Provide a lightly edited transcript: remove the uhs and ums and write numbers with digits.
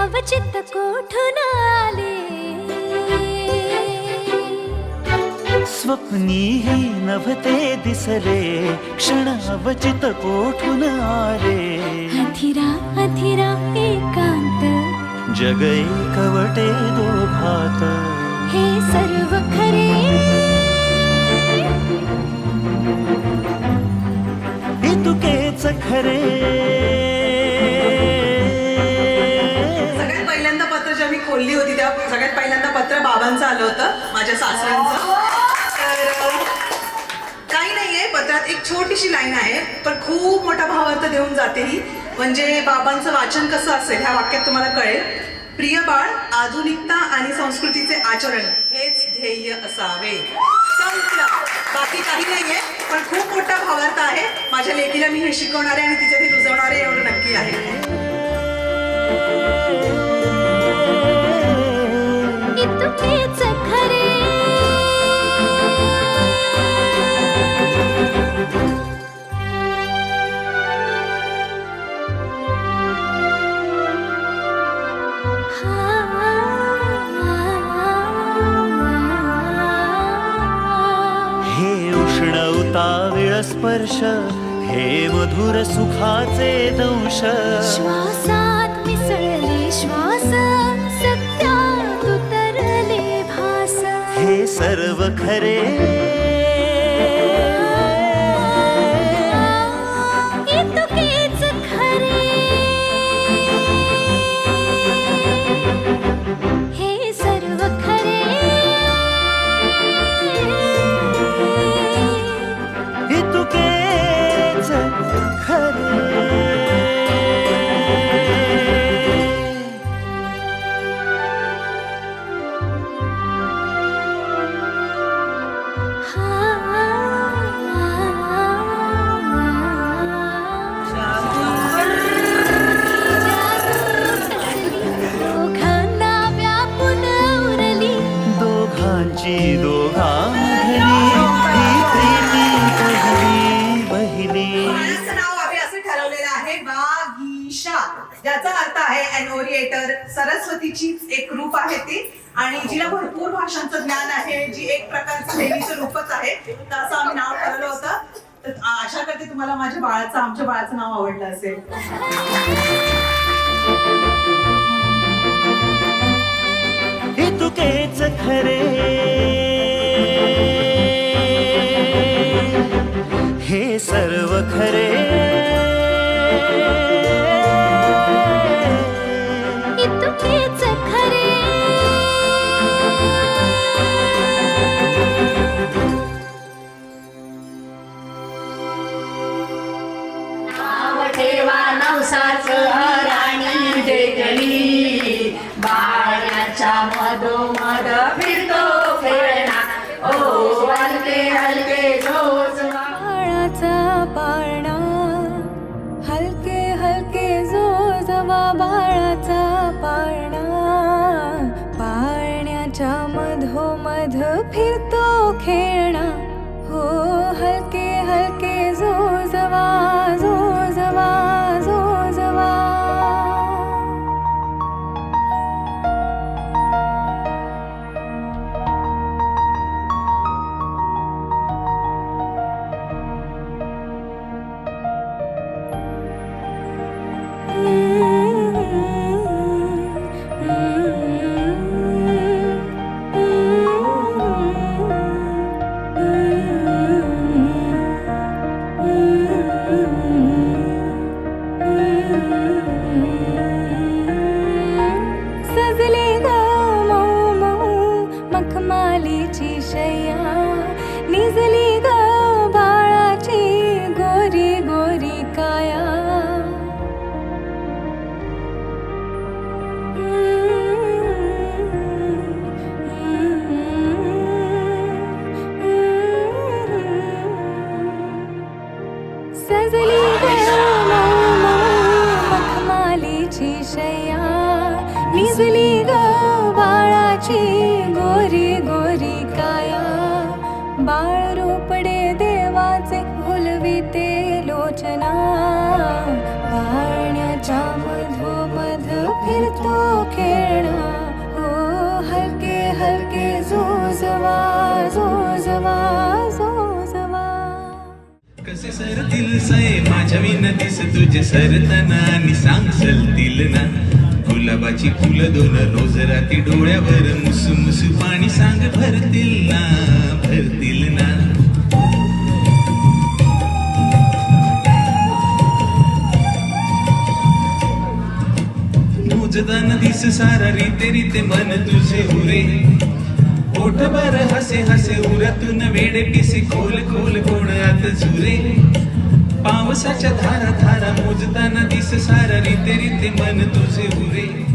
अवचित कोठून आले स्वप्नीही नभते दिसले क्षण अवचित कोठून आले अथिरा अथिरा एकांत जग एकवटे दोघात हे सर्व खरे हे तुकेच खरे सगळ्यात पहिल्यांदा पत्र जेव्हा मी खोलली होती तेव्हा सगळ्यात पहिल्यांदा पत्र बाबांचं आलं होतं माझ्या सासऱ्यांचं. तर काही नाहीये पत्रात एक छोटीशी लाईन आहे पण खूप मोठा भावार्थ देऊन जाते ही. म्हणजे बाबांचं वाचन कसं असेल ह्या वाक्यात तुम्हाला कळेल. प्रिय बाळ, आधुनिकता आणि संस्कृतीचे आचरण हेच ध्येय असावे. संपलं. बाकी काही नाहीये पण खूप मोठा भावार्थ आहे. माझ्या लेकीला मी हे शिकवणारे आणि तिच्या ते रुजवणारे एवढं नक्की आहे. इतकेच खरे हे उष्ण उतावीळ स्पर्श हे मधुर सुखाचे दंश श्वासात मिसळले श्वास सत्यात उतरले भास हे सर्व खरे इतकेच खरे हे सर्व खरे हे तुकेच खरे दोघांना व्यापून उरली दोघांची दोघांनी ही प्रीती पहिली बाळाचं नाव आम्ही असं ठरवलेलं आहे वागीशा, ज्याचा अर्थ आहे एनओरिएटर. सरस्वतीचीच एक रूप आहे ती आणि जिला भरपूर भाषांचं ज्ञान आहे, जी एक प्रकारचं देवीचं रूपच आहे. तर असं आम्ही नाव ठरवलं होतं. तर आशा करते तुम्हाला आमच्या बाळाचं नाव आवडलं असेल. हे तुकेच खरे हे सर्व खरे इतकेच खरे ठेवा नवसाचं राणी देखली बाळाच्या मधोमध फिरतो खेळणा ओ हलके हलके जोज बाळाचा पाळणा हलके हलके जो जवा बाळाचा पाळणा पाळण्याच्या मधोमध फिरतो खेळणा हो हलके हलके जो जवा जो जवा जो जवा सजले ग मऊ मऊ मखमालीची शय्या निजली ग बाळाची गोरी गोरी काया सजली ग मऊ मऊ करतील सय माझ्या विनंतीस तुझे सरताना आणि सांगसलतील ना गुलाबाची फुलं दोन रोज राती डोळ्यावर मुसू मुसू पाणी सांग भरतील ना भरतील ना मोजदान दिस सारा रीते रीते मन तुझे उरे ओठ बर हसे हसे उरातून वेडे पिसे खोल खोल कोण आत झुरे पावसाच्या धारा धारा मोजताना दिस सारा रीते रीते मन तुझे उरे